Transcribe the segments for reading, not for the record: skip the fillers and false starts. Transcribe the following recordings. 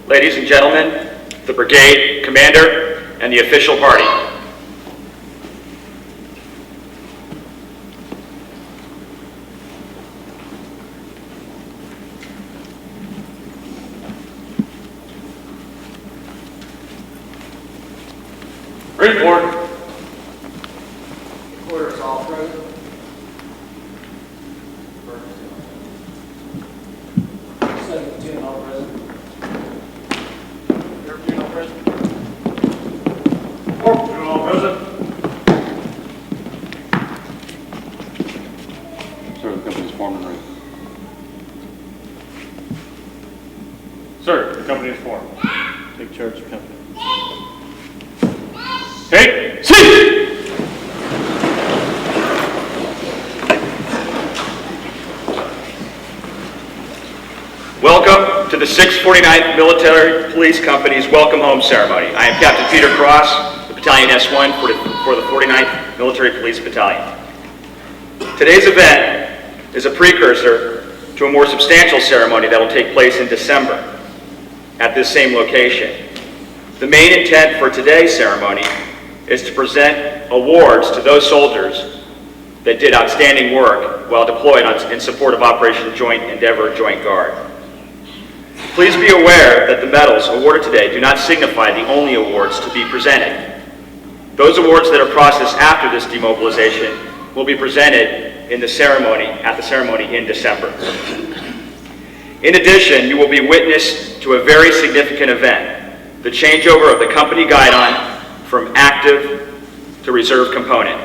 Ladies and gentlemen, the brigade commander and the official party. Report. Orders all present. Seventeen all present. 13 all present. 14 all present. Sir, the company's formed and ready. Sir, the company is formed. Take charge of company. Take seat! Welcome to the 649th Military Police Company's Welcome Home Ceremony. I am Captain Peter Cross, the Battalion S1 for the 49th Military Police Battalion. Today's event is a precursor to a more substantial ceremony that will take place in December at this same location. The main intent for today's ceremony is to present awards to those soldiers that did outstanding work while deployed in support of Operation Joint Endeavour, Joint Guard. Please be aware that the medals awarded today do not signify the only awards to be presented. Those awards that are processed after this demobilization will be presented at the ceremony in December. In addition, you will be witness to a very significant event, the changeover of the company guidon from active to reserve component.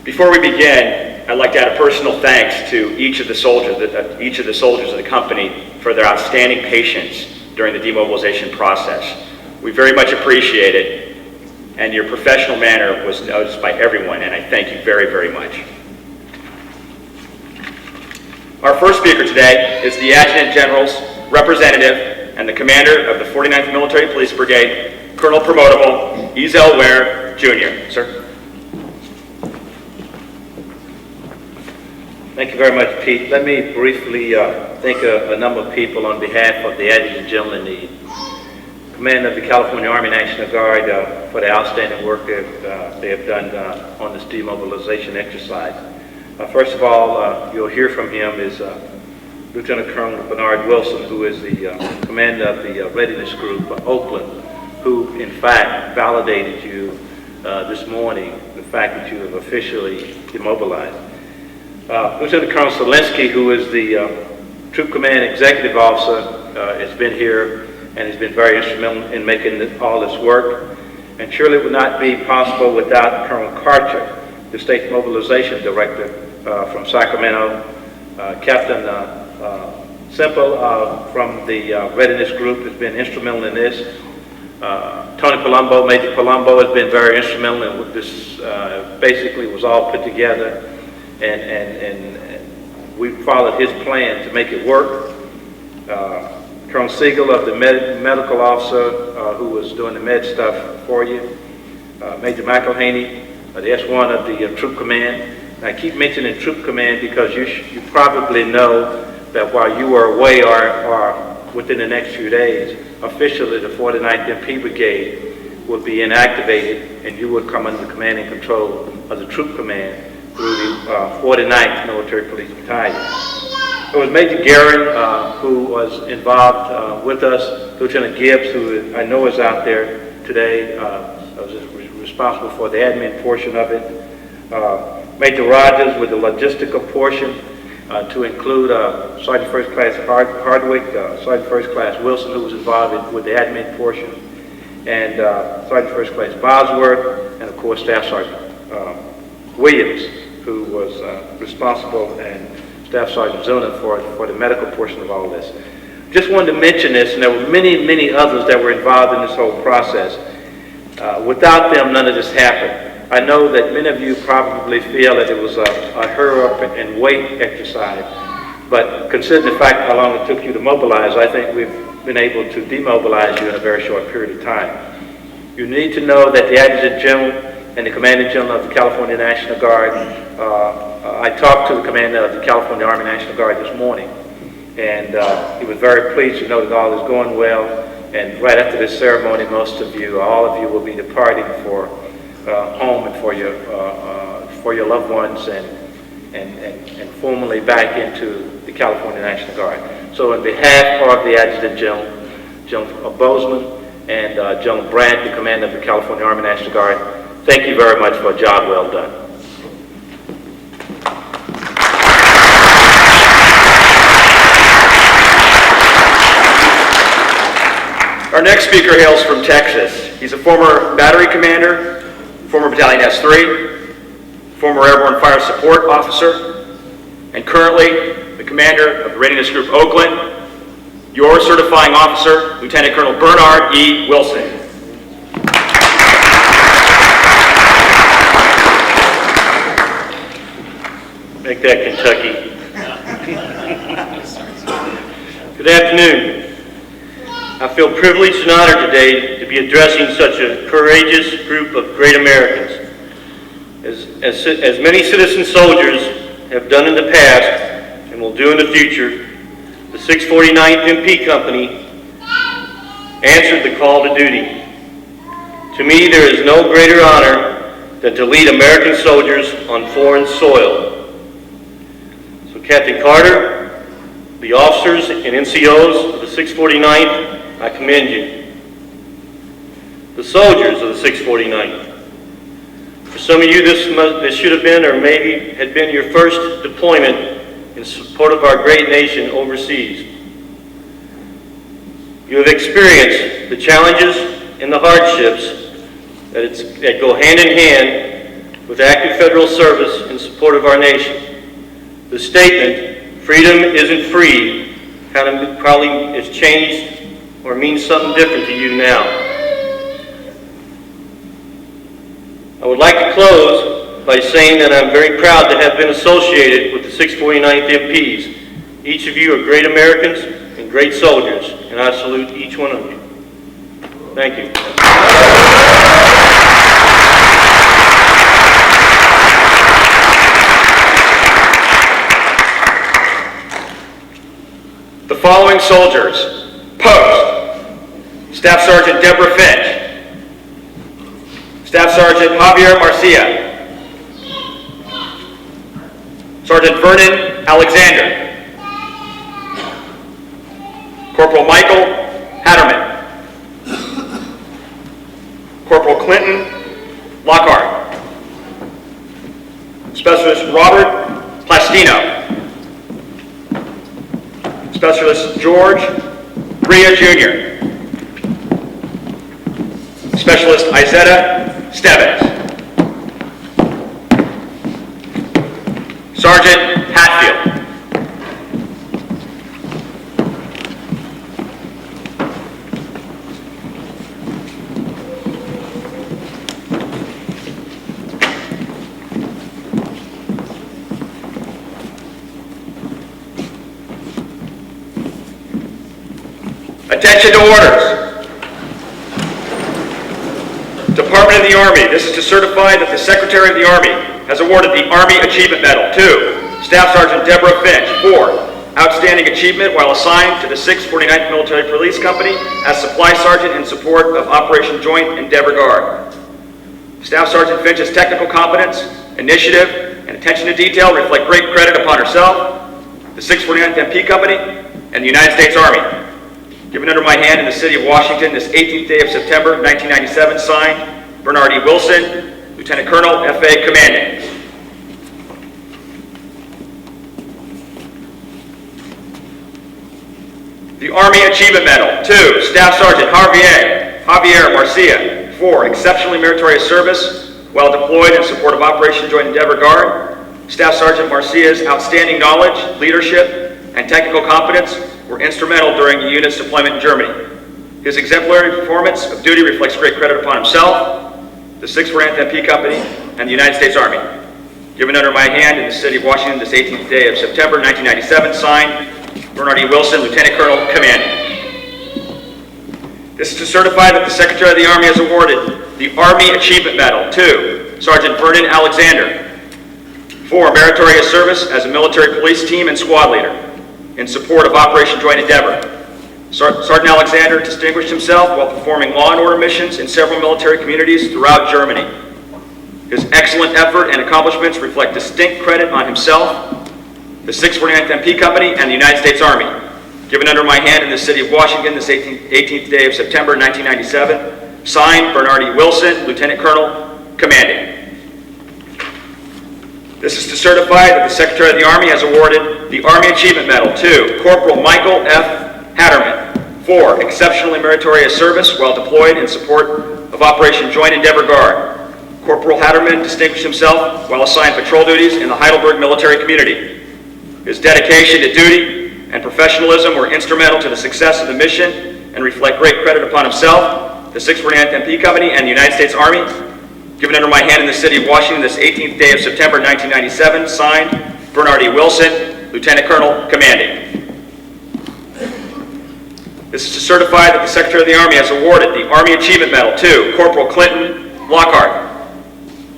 Before we begin, I'd like to add a personal thanks to each of the soldiers of the company for their outstanding patience during the demobilization process. We very much appreciate it, and your professional manner was noticed by everyone, and I thank you very, very much. Our first speaker today is the Adjutant General's representative and the commander of the 49th Military Police Brigade, Colonel Promotable Ezel Ware, Jr. Sir. Thank you very much, Pete. Let me briefly thank a number of people on behalf of the Adjutant General and the Command of the California Army National Guard for the outstanding work that they have done on this demobilization exercise. First of all, you'll hear from him is Lieutenant Colonel Bernard Wilson, who is the commander of the Readiness Group, Oakland, who in fact validated you this morning, the fact that you have officially demobilized. Lieutenant Colonel Solinsky, who is the Troop Command Executive Officer, has been here and has been very instrumental in making all this work. And surely it would not be possible without Colonel Karcher, the State Mobilization Director from Sacramento, Captain Simple from the Readiness Group has been instrumental in this. Tony Palumbo, Major Palumbo, has been very instrumental in what this basically was all put together, and we followed his plan to make it work. Colonel Siegel of the medical officer who was doing the med stuff for you. Major McElhaney, the S1 of the Troop Command, I keep mentioning Troop Command because you probably know that while you are away or within the next few days, officially the 49th MP Brigade will be inactivated and you would come under the command and control of the Troop Command through the 49th Military Police Battalion. It was Major Guerin who was involved with us, Lieutenant Gibbs, who I know is out there today, was responsible for the admin portion of it. Major Rogers with the logistical portion, to include Sergeant First Class Hardwick, Sergeant First Class Wilson, who was involved with the admin portion, and Sergeant First Class Bosworth, and of course Staff Sergeant Williams, who was responsible, and Staff Sergeant Zuna for the medical portion of all this. Just wanted to mention this, and there were many, many others that were involved in this whole process. Without them, none of this happened. I know that many of you probably feel that it was a hurry up and wait exercise, but considering the fact how long it took you to mobilize, I think we've been able to demobilize you in a very short period of time. You need to know that the Adjutant General and the Commanding General of the California National Guard, I talked to the Commander of the California Army National Guard this morning, and he was very pleased to know that all is going well, and right after this ceremony, most of you, all of you will be departing for home and for your loved ones and formally back into the California National Guard. So on behalf of the Adjutant General, General Bozeman, and General Brandt, the Commander of the California Army National Guard, thank you very much for a job well done. Our next speaker hails from Texas. He's a former battery commander, former Battalion S3, former Airborne Fire Support Officer, and currently the commander of the Readiness Group Oakland, your certifying officer, Lieutenant Colonel Bernard E. Wilson. Make that Kentucky. Good afternoon. I feel privileged and honored today to be addressing such a courageous group of great Americans. As many citizen soldiers have done in the past and will do in the future, the 649th MP Company answered the call to duty. To me, there is no greater honor than to lead American soldiers on foreign soil. So Captain Carter, the officers and NCOs of the 649th, I commend you. The soldiers of the 649th. For some of you, this should have been or maybe had been your first deployment in support of our great nation overseas. You have experienced the challenges and the hardships that go hand in hand with active federal service in support of our nation. The statement, freedom isn't free, probably has changed or means something different to you now. I would like to close by saying that I'm very proud to have been associated with the 649th MPs. Each of you are great Americans and great soldiers, and I salute each one of you. Thank you. The following soldiers. Post. Staff Sergeant Deborah Finch. Staff Sergeant Javier Marcia. Sergeant Vernon Alexander. Corporal Michael Hatterman. Corporal Clinton Lockhart. Specialist Robert Plastino. Specialist George Bria Jr. Specialist Izetta Stebbins. Sergeant Hatfield. Attention to orders. Department of the Army, this is to certify that the Secretary of the Army has awarded the Army Achievement Medal to Staff Sergeant Deborah Finch for outstanding achievement while assigned to the 649th Military Police Company as Supply Sergeant in support of Operation Joint Endeavour Guard. Staff Sergeant Finch's technical competence, initiative, and attention to detail reflect great credit upon herself, the 649th MP Company, and the United States Army. Given under my hand in the city of Washington this 18th day of September, 1997, signed, Bernard E. Wilson, Lieutenant Colonel, F.A. Commanding. The Army Achievement Medal to Staff Sergeant Javier Marcia for exceptionally meritorious service while deployed in support of Operation Joint Endeavour Guard. Staff Sergeant Marcia's outstanding knowledge, leadership, and technical competence were instrumental during the unit's deployment in Germany. His exemplary performance of duty reflects great credit upon himself, the 649th MP Company, and the United States Army. Given under my hand in the city of Washington this 18th day of September 1997, signed, Bernard E. Wilson, Lieutenant Colonel, Commanding. This is to certify that the Secretary of the Army has awarded the Army Achievement Medal to Sergeant Vernon Alexander for meritorious service as a military police team and squad leader in support of Operation Joint Endeavour. Sergeant Alexander distinguished himself while performing law and order missions in several military communities throughout Germany. His excellent effort and accomplishments reflect distinct credit on himself, the 649th MP Company, and the United States Army. Given under my hand in the city of Washington this 18th day of September 1997, signed, Bernard E. Wilson, Lieutenant Colonel, Commanding. This is to certify that the Secretary of the Army has awarded the Army Achievement Medal to Corporal Michael F. Hatterman for exceptionally meritorious service while deployed in support of Operation Joint Endeavour Guard. Corporal Hatterman distinguished himself while assigned patrol duties in the Heidelberg military community. His dedication to duty and professionalism were instrumental to the success of the mission and reflect great credit upon himself, the 649th MP Company, and the United States Army. Given under my hand in the city of Washington this 18th day of September 1997, signed, Bernard E. Wilson, Lieutenant Colonel, Commanding. This is to certify that the Secretary of the Army has awarded the Army Achievement Medal to Corporal Clinton Lockhart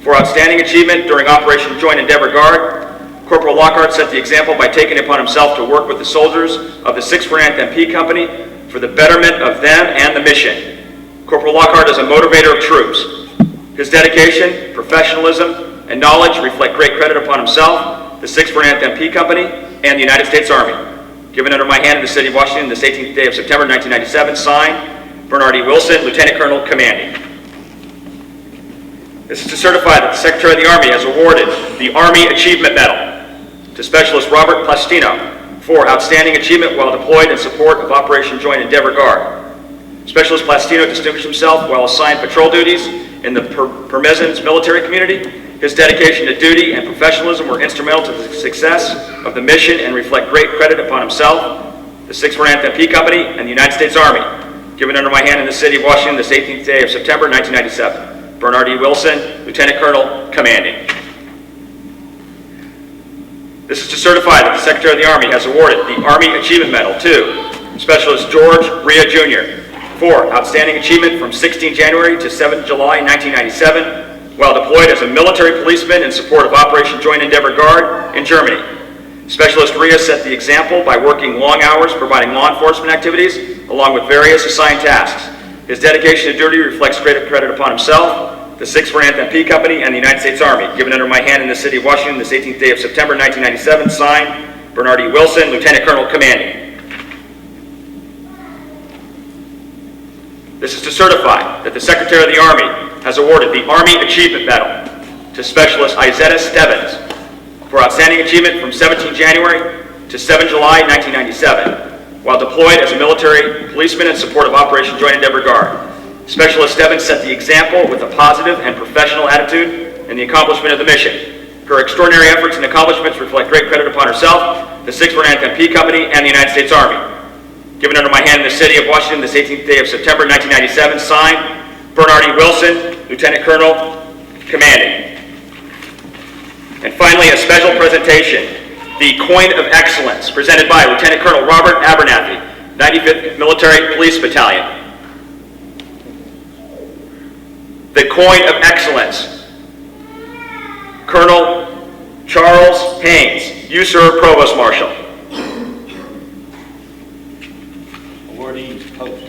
for outstanding achievement during Operation Joint Endeavour Guard. Corporal Lockhart set the example by taking it upon himself to work with the soldiers of the 649th MP Company for the betterment of them and the mission. Corporal Lockhart is a motivator of troops. His dedication, professionalism, and knowledge reflect great credit upon himself, the 649th MP Company, and the United States Army. Given under my hand in the city of Washington this 18th day of September 1997, signed, Bernard E. Wilson, Lieutenant Colonel, Commanding. This is to certify that the Secretary of the Army has awarded the Army Achievement Medal to Specialist Robert Plastino for outstanding achievement while deployed in support of Operation Joint Endeavour Guard. Specialist Plastino distinguished himself while assigned patrol duties in the Parmesans military community. His dedication to duty and professionalism were instrumental to the success of the mission and reflect great credit upon himself, the 649th MP Company, and the United States Army. Given under my hand in the city of Washington this 18th day of September 1997, Bernard E. Wilson, Lieutenant Colonel, Commanding. This is to certify that the Secretary of the Army has awarded the Army Achievement Medal to Specialist George Ria Jr. for outstanding achievement from 16 January to 7 July 1997 while deployed as a military policeman in support of Operation Joint Endeavour Guard in Germany. Specialist Ria set the example by working long hours providing law enforcement activities along with various assigned tasks. His dedication to duty reflects great credit upon himself, the 649th MP Company, and the United States Army. Given under my hand in the city of Washington this 18th day of September 1997, signed, Bernard E. Wilson, Lieutenant Colonel, Commanding. This is to certify that the Secretary of the Army has awarded the Army Achievement Medal to Specialist Izetta Stebbins for outstanding achievement from 17 January to 7 July 1997 while deployed as a military policeman in support of Operation Joint Endeavour Guard. Specialist Stebbins set the example with a positive and professional attitude in the accomplishment of the mission. Her extraordinary efforts and accomplishments reflect great credit upon herself, the 649th MP Company, and the United States Army. Given under my hand in the city of Washington this 18th day of September 1997, signed, Bernard E. Wilson, Lieutenant Colonel, Commanding. And finally, a special presentation, the Coin of Excellence, presented by Lieutenant Colonel Robert Abernathy, 95th Military Police Battalion. The Coin of Excellence, Colonel Charles Haynes, you, sir, Provost Marshal. Awardees, post.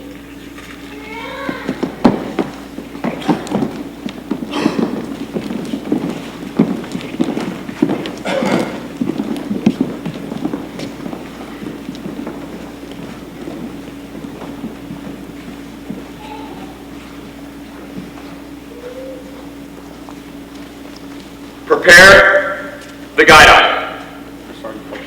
Prepare the guide item. Sergeant Post.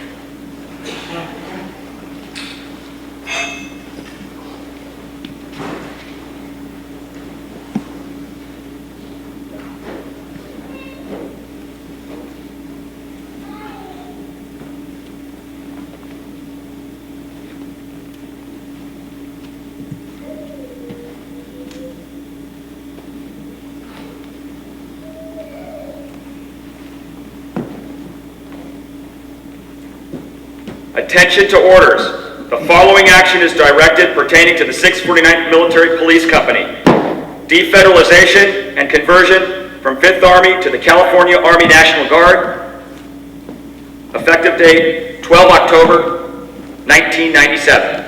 Attention to orders. The following action is directed pertaining to the 649th Military Police Company. Defederalization and conversion from 5th Army to the California Army National Guard. Effective date 12 October 1997.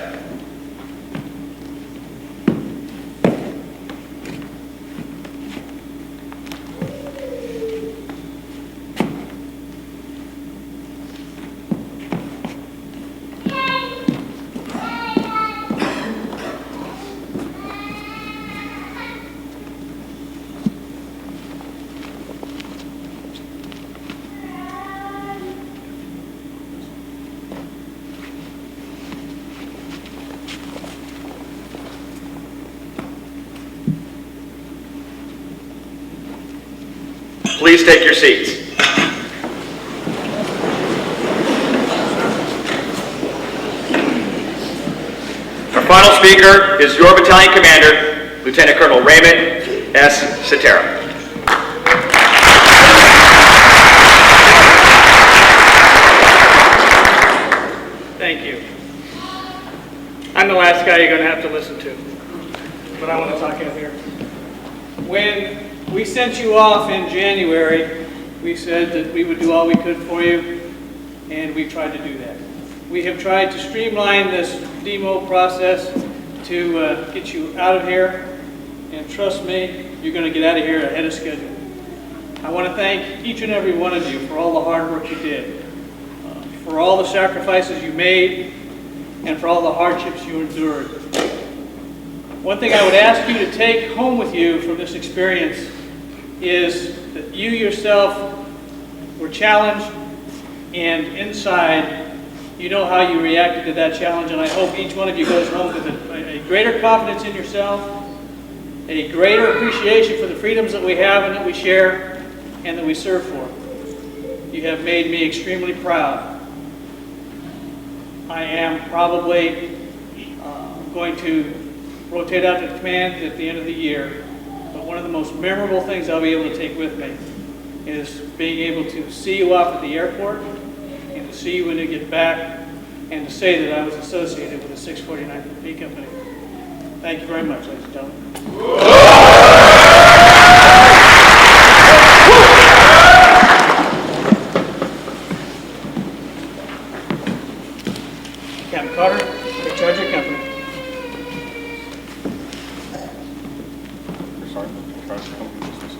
Please take your seats. Our final speaker is your battalion commander, Lieutenant Colonel Raymond S. Cetera. Thank you. I'm the last guy you're going to have to listen to, but I want to talk in here. When we sent you off in January, we said that we would do all we could for you, and we've tried to do that. We have tried to streamline this demo process to get you out of here, and trust me, you're going to get out of here ahead of schedule. I want to thank each and every one of you for all the hard work you did, for all the sacrifices you made, and for all the hardships you endured. One thing I would ask you to take home with you from this experience is that you yourself were challenged, and inside, you know how you reacted to that challenge, and I hope each one of you goes home with a greater confidence in yourself, a greater appreciation for the freedoms that we have and that we share and that we serve for. You have made me extremely proud. I am probably going to rotate out to command at the end of the year, but one of the most memorable things I'll be able to take with me is being able to see you off at the airport and to see you when you get back and to say that I was associated with the 649th MP Company. Thank you very much, ladies and gentlemen. Captain Carter, take charge of your company. Sergeant, in charge of company business.